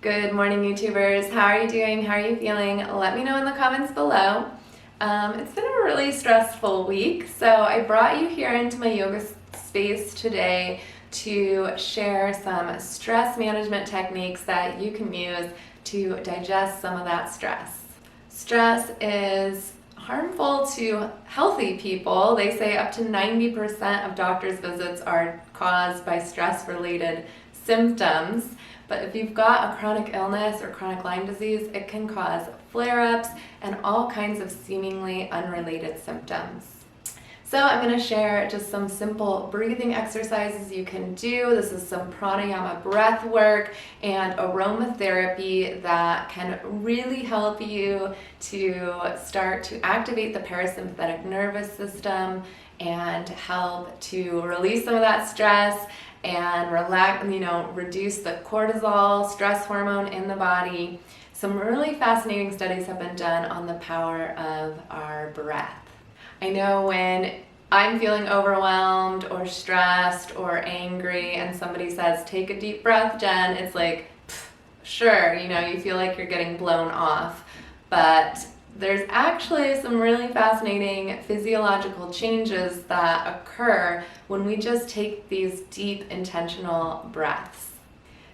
Good morning, YouTubers. How are you doing? How are you feeling? Let me know in the comments below. It's been a really stressful week, so I brought you here into my yoga space today to share some stress management techniques that you can use to digest some of that stress. Stress is harmful to healthy people. They say up to 90% of doctor's visits are caused by stress-related symptoms. But if you've got a chronic illness or chronic Lyme disease, it can cause flare-ups and all kinds of seemingly unrelated symptoms. So I'm going to share just some simple breathing exercises you can do. This is some pranayama breath work and aromatherapy that can really help you to start to activate the parasympathetic nervous system and help to release some of that stress and relax, reduce the cortisol, stress hormone in the body. Some really fascinating studies have been done on the power of our breath. I know when I'm feeling overwhelmed or stressed or angry and somebody says, take a deep breath, Jen, it's like, sure, you feel like you're getting blown off. But there's actually some really fascinating physiological changes that occur when we just take these deep intentional breaths.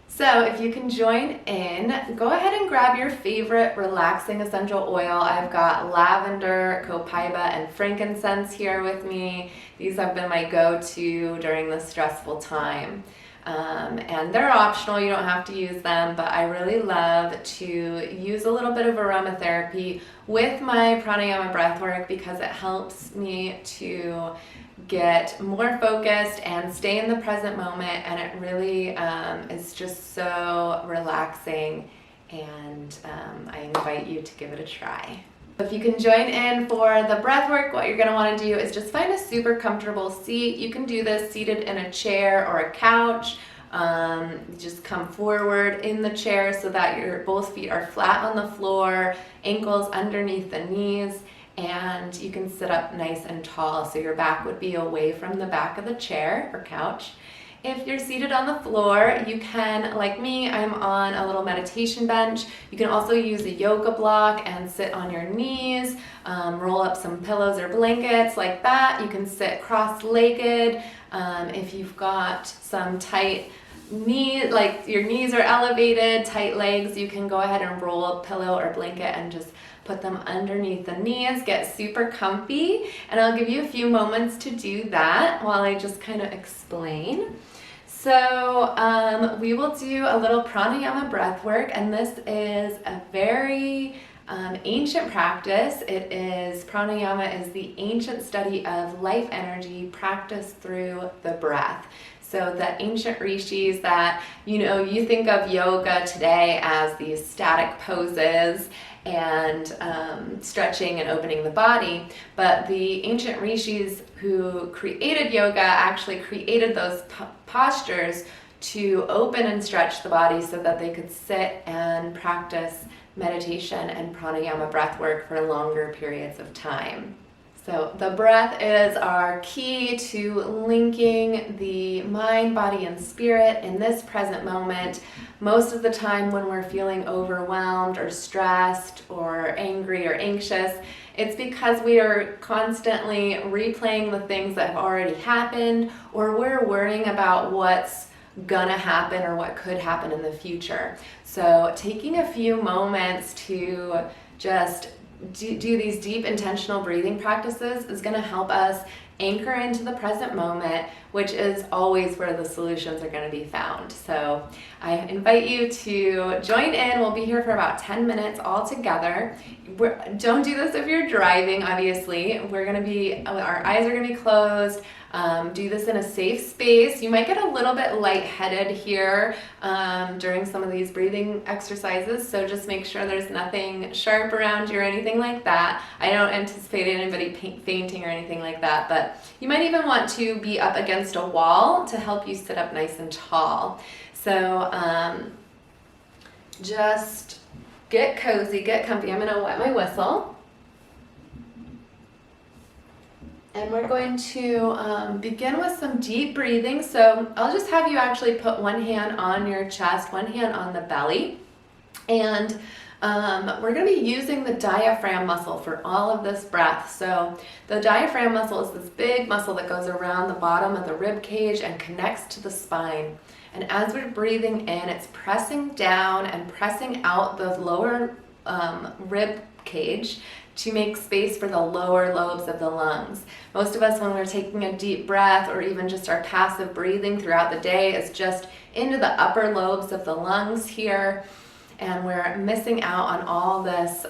So if you can join in, go ahead and grab your favorite relaxing essential oil. I've got lavender, copaiba, and frankincense here with me. These have been my go-to during this stressful time. And they're optional, you don't have to use them, but I really love to use a little bit of aromatherapy with my pranayama breathwork because it helps me to get more focused and stay in the present moment, and it really is just so relaxing, and I invite you to give it a try. If you can join in for the breath work, what you're going to want to do is just find a super comfortable seat. You can do this seated in a chair or a couch. Just come forward in the chair so that your both feet are flat on the floor, ankles underneath the knees, and you can sit up nice and tall so your back would be away from the back of the chair or couch. If you're seated on the floor, you can, like me, I'm on a little meditation bench. You can also use a yoga block and sit on your knees, roll up some pillows or blankets like that. You can sit cross-legged. If you've got some tight knees, like your knees are elevated, tight legs, you can go ahead and roll a pillow or blanket and just put them underneath the knees, get super comfy, and I'll give you a few moments to do that while I just kind of explain. So we will do a little pranayama breath work, and this is a very ancient practice. Pranayama is the ancient study of life energy practiced through the breath. So the ancient rishis that, you think of yoga today as these static poses and stretching and opening the body, but the ancient rishis who created yoga actually created those postures to open and stretch the body so that they could sit and practice meditation and pranayama breath work for longer periods of time. So the breath is our key to linking the mind, body, and spirit in this present moment. Most of the time when we're feeling overwhelmed or stressed or angry or anxious, it's because we are constantly replaying the things that have already happened, or we're worrying about what's gonna happen or what could happen in the future. So taking a few moments to just do these deep intentional breathing practices is going to help us anchor into the present moment, which is always where the solutions are going to be found. So I invite you to join in. We'll be here for about 10 minutes all together. Don't do this if you're driving, obviously. Our eyes are going to be closed. Do this in a safe space. You might get a little bit lightheaded here during some of these breathing exercises, so just make sure there's nothing sharp around you or anything like that. I don't anticipate anybody fainting or anything like that, but you might even want to be up against a wall to help you sit up nice and tall. So just get cozy, get comfy. I'm going to wet my whistle. And we're going to begin with some deep breathing. So I'll just have you actually put one hand on your chest, one hand on the belly. And we're going to be using the diaphragm muscle for all of this breath. So the diaphragm muscle is this big muscle that goes around the bottom of the rib cage and connects to the spine. And as we're breathing in, it's pressing down and pressing out the lower rib cage to make space for the lower lobes of the lungs. Most of us, when we're taking a deep breath or even just our passive breathing throughout the day, is just into the upper lobes of the lungs here. And we're missing out on all this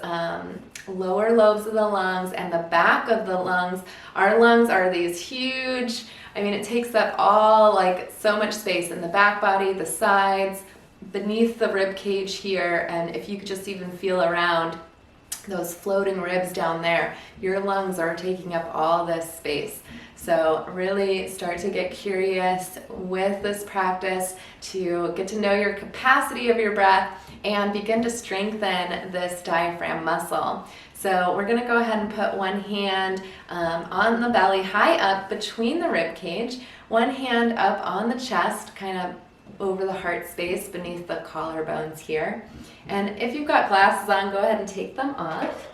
lower lobes of the lungs and the back of the lungs. Our lungs are these huge, I mean, it takes up all, like, so much space in the back body, the sides, beneath the rib cage here. And if you could just even feel around those floating ribs down there, your lungs are taking up all this space. So really start to get curious with this practice to get to know your capacity of your breath and begin to strengthen this diaphragm muscle. So we're going to go ahead and put one hand on the belly, high up between the rib cage, one hand up on the chest, kind of over the heart space beneath the collarbones here. And if you've got glasses on, go ahead and take them off.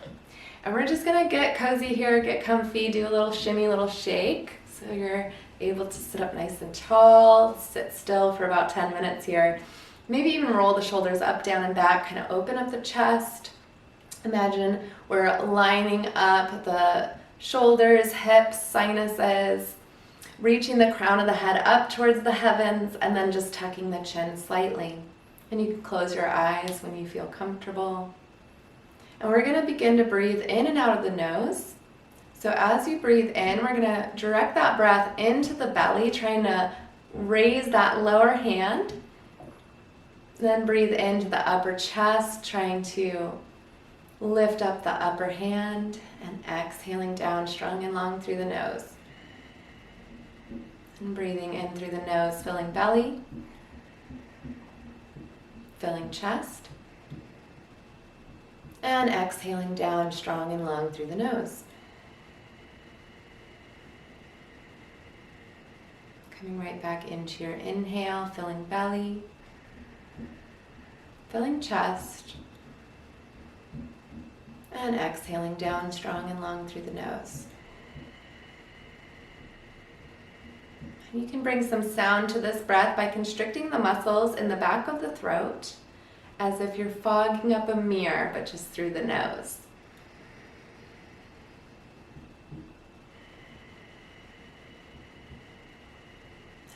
And we're just gonna get cozy here, get comfy, do a little shimmy, little shake. So you're able to sit up nice and tall, sit still for about 10 minutes here. Maybe even roll the shoulders up, down, and back, kind of open up the chest. Imagine we're lining up the shoulders, hips, sinuses, reaching the crown of the head up towards the heavens, and then just tucking the chin slightly. And you can close your eyes when you feel comfortable. And we're going to begin to breathe in and out of the nose. So as you breathe in, we're going to direct that breath into the belly, trying to raise that lower hand. Then breathe into the upper chest, trying to lift up the upper hand, and exhaling down strong and long through the nose. And breathing in through the nose, filling belly, filling chest, and exhaling down strong and long through the nose. Coming right back into your inhale, filling belly, filling chest, and exhaling down strong and long through the nose. You can bring some sound to this breath by constricting the muscles in the back of the throat, as if you're fogging up a mirror, but just through the nose.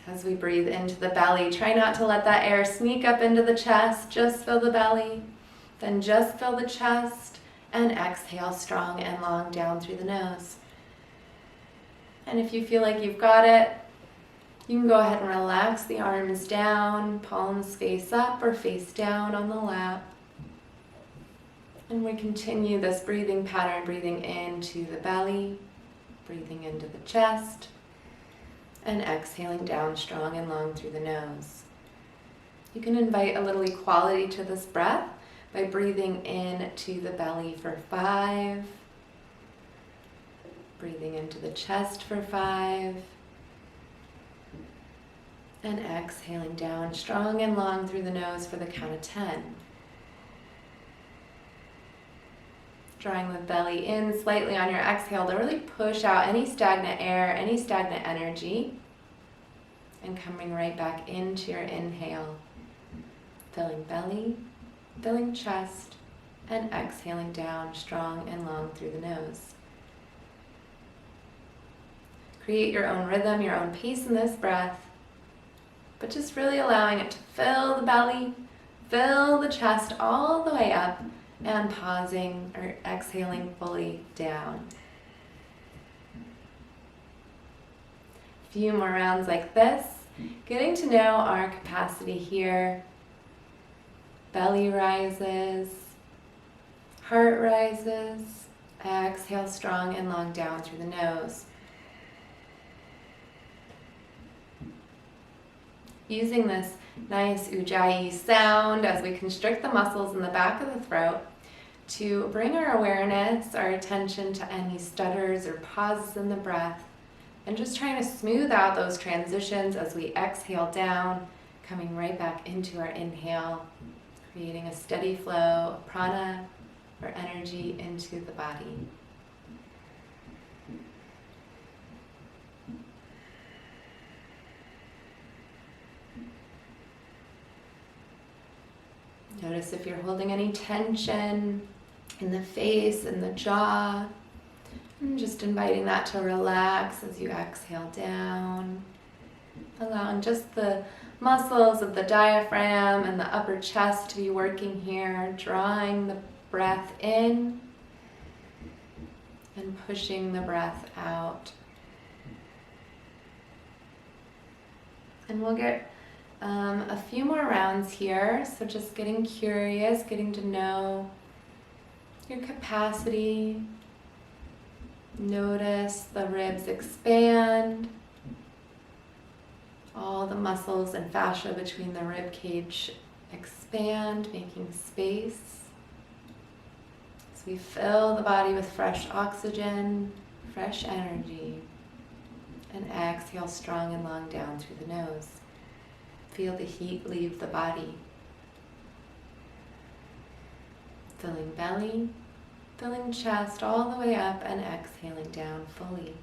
As we breathe into the belly, try not to let that air sneak up into the chest. Just fill the belly, then just fill the chest, and exhale strong and long down through the nose. And if you feel like you've got it, you can go ahead and relax the arms down, palms face up or face down on the lap. And we continue this breathing pattern, breathing into the belly, breathing into the chest, and exhaling down strong and long through the nose. You can invite a little equality to this breath by breathing in to the belly for 5, breathing into the chest for 5, and exhaling down strong and long through the nose for the count of 10. Drawing the belly in slightly on your exhale to really push out any stagnant air, any stagnant energy, and coming right back into your inhale, filling belly, filling chest, and exhaling down strong and long through the nose. Create your own rhythm, your own pace in this breath, but just really allowing it to fill the belly, fill the chest all the way up, and pausing or exhaling fully down. A few more rounds like this, getting to know our capacity here. Belly rises, heart rises, exhale strong and long down through the nose. Using this nice ujjayi sound as we constrict the muscles in the back of the throat to bring our awareness, our attention to any stutters or pauses in the breath, and just trying to smooth out those transitions as we exhale down, coming right back into our inhale, creating a steady flow of prana or energy into the body. Notice if you're holding any tension in the face, in the jaw, and just inviting that to relax as you exhale down. Allowing just the muscles of the diaphragm and the upper chest to be working here, drawing the breath in and pushing the breath out. And we'll get a few more rounds here, so just getting curious, getting to know your capacity. Notice the ribs expand, all the muscles and fascia between the rib cage expand, making space. So we fill the body with fresh oxygen, fresh energy, and exhale strong and long down through the nose. Feel the heat leave the body. Filling belly, filling chest all the way up and exhaling down fully.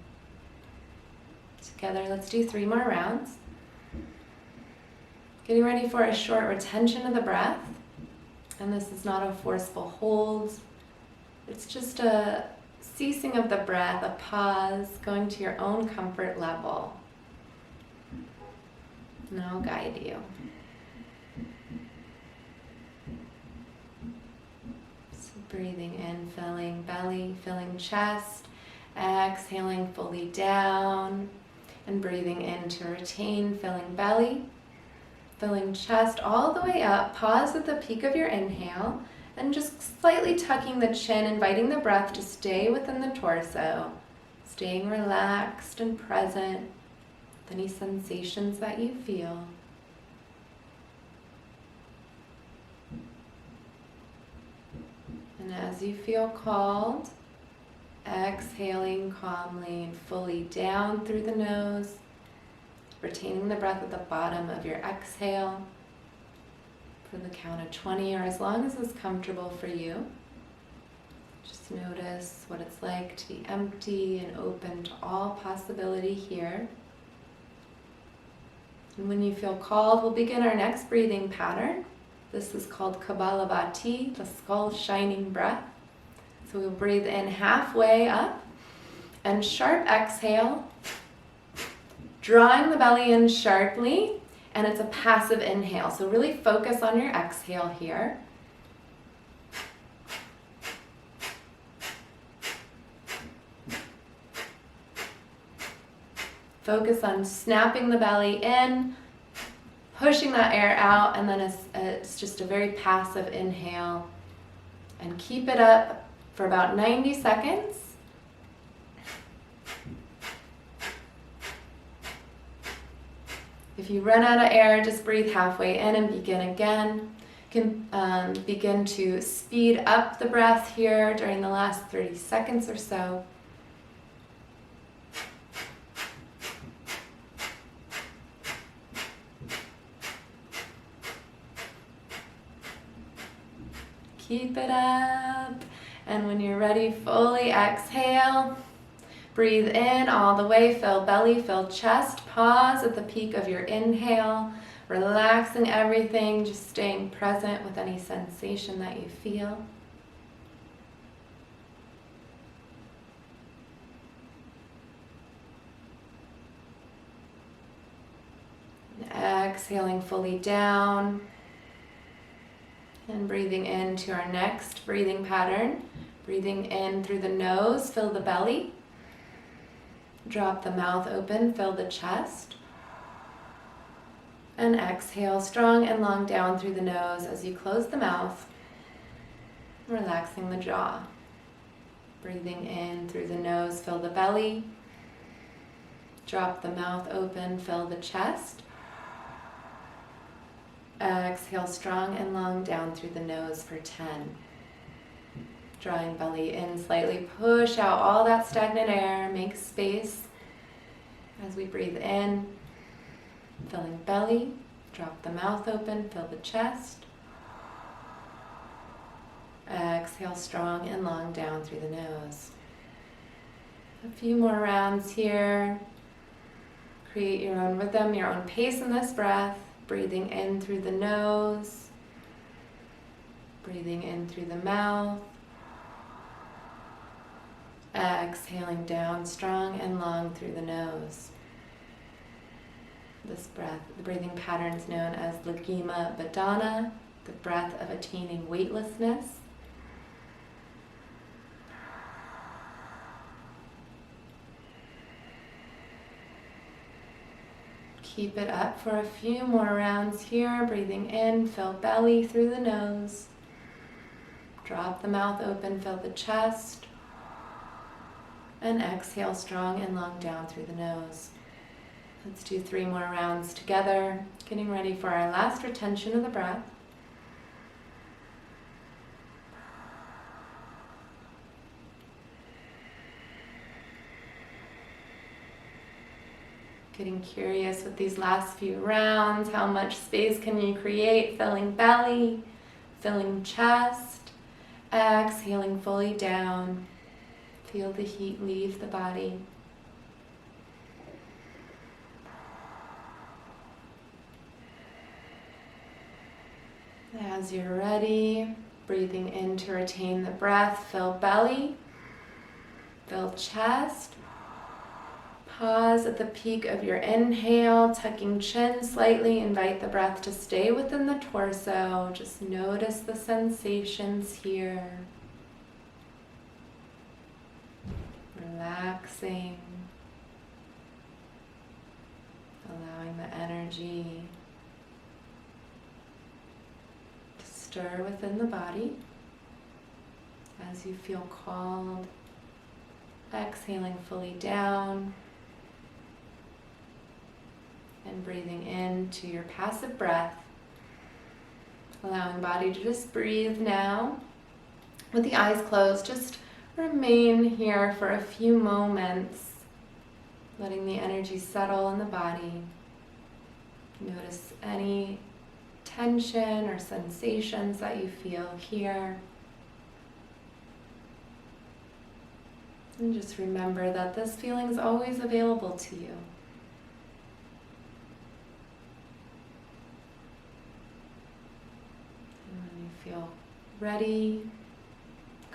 Together, let's do 3 more rounds. Getting ready for a short retention of the breath. And this is not a forceful hold. It's just a ceasing of the breath, a pause, going to your own comfort level. And I'll guide you. So breathing in, filling belly, filling chest, exhaling fully down, and breathing in to retain, filling belly, filling chest all the way up. Pause at the peak of your inhale, and just slightly tucking the chin, inviting the breath to stay within the torso, staying relaxed and present. Any sensations that you feel. And as you feel called, exhaling calmly and fully down through the nose, retaining the breath at the bottom of your exhale for the count of 20 or as long as is comfortable for you. Just notice what it's like to be empty and open to all possibility here. And when you feel called, we'll begin our next breathing pattern. This is called Kapalabhati, the skull shining breath. So we'll breathe in halfway up and sharp exhale, drawing the belly in sharply, and it's a passive inhale. So really focus on your exhale here. Focus on snapping the belly in, pushing that air out, and then it's just a very passive inhale. And keep it up for about 90 seconds. If you run out of air, just breathe halfway in and begin again. You can begin to speed up the breath here during the last 30 seconds or so. Keep it up, and when you're ready, fully exhale. Breathe in all the way, fill belly, fill chest. Pause at the peak of your inhale, relaxing everything, just staying present with any sensation that you feel. And exhaling fully down. And breathing into our next breathing pattern. Breathing in through the nose, fill the belly. Drop the mouth open, fill the chest. And exhale strong and long down through the nose as you close the mouth, relaxing the jaw. Breathing in through the nose, fill the belly. Drop the mouth open, fill the chest. Exhale strong and long down through the nose for 10. Drawing belly in slightly, push out all that stagnant air, make space as we breathe in, filling belly, drop the mouth open, fill the chest. exhale strong and long down through the nose. A few more rounds here. Create your own rhythm, your own pace in this breath. Breathing in through the nose. Breathing in through the mouth. Exhaling down strong and long through the nose. This breath, the breathing pattern is known as Lyme Badana, the breath of attaining weightlessness. Keep it up for a few more rounds here. Breathing in, fill belly through the nose. Drop the mouth open, fill the chest. And exhale strong and long down through the nose. Let's do 3 more rounds together. Getting ready for our last retention of the breath. Getting curious with these last few rounds. How much space can you create? Filling belly, filling chest, exhaling fully down. Feel the heat leave the body. As you're ready, breathing in to retain the breath, fill belly, fill chest. Pause at the peak of your inhale, tucking chin slightly. Invite the breath to stay within the torso. Just notice the sensations here. Relaxing. Allowing the energy to stir within the body as you feel called. Exhaling fully down. And breathing into your passive breath, allowing body to just breathe now. With the eyes closed, just remain here for a few moments, letting the energy settle in the body. Notice any tension or sensations that you feel here. And just remember that this feeling is always available to you. Feel ready,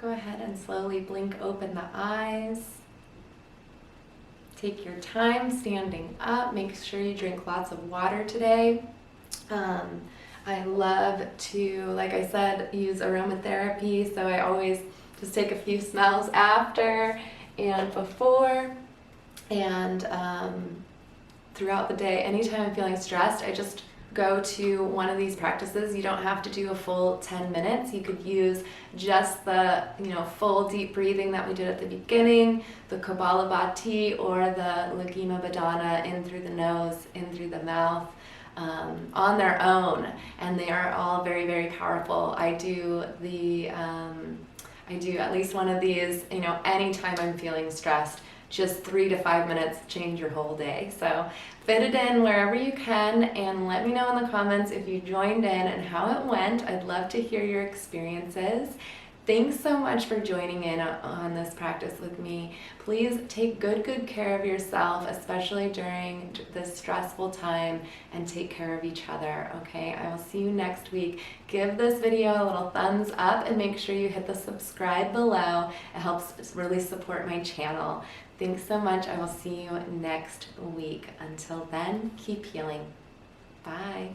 go ahead and slowly blink open the eyes. Take your time standing up. Make sure you drink lots of water today. I love to, like I said, use aromatherapy, so I always just take a few smells after and before. And throughout the day, anytime I'm feeling stressed, I just go to one of these practices. You don't have to do a full 10 minutes. You could use just the full deep breathing that we did at the beginning, the Kapalabhati or the Lyme Badana, in through the nose, in through the mouth, on their own, and they are all very, very powerful. I do at least one of these, anytime I'm feeling stressed. Just 3 to 5 minutes change your whole day. So fit it in wherever you can, and let me know in the comments if you joined in and how it went. I'd love to hear your experiences. Thanks so much for joining in on this practice with me. Please take good care of yourself, especially during this stressful time, and take care of each other, okay? I will see you next week. Give this video a little thumbs up and make sure you hit the subscribe below. It helps really support my channel. Thanks so much. I will see you next week. Until then, keep healing. Bye.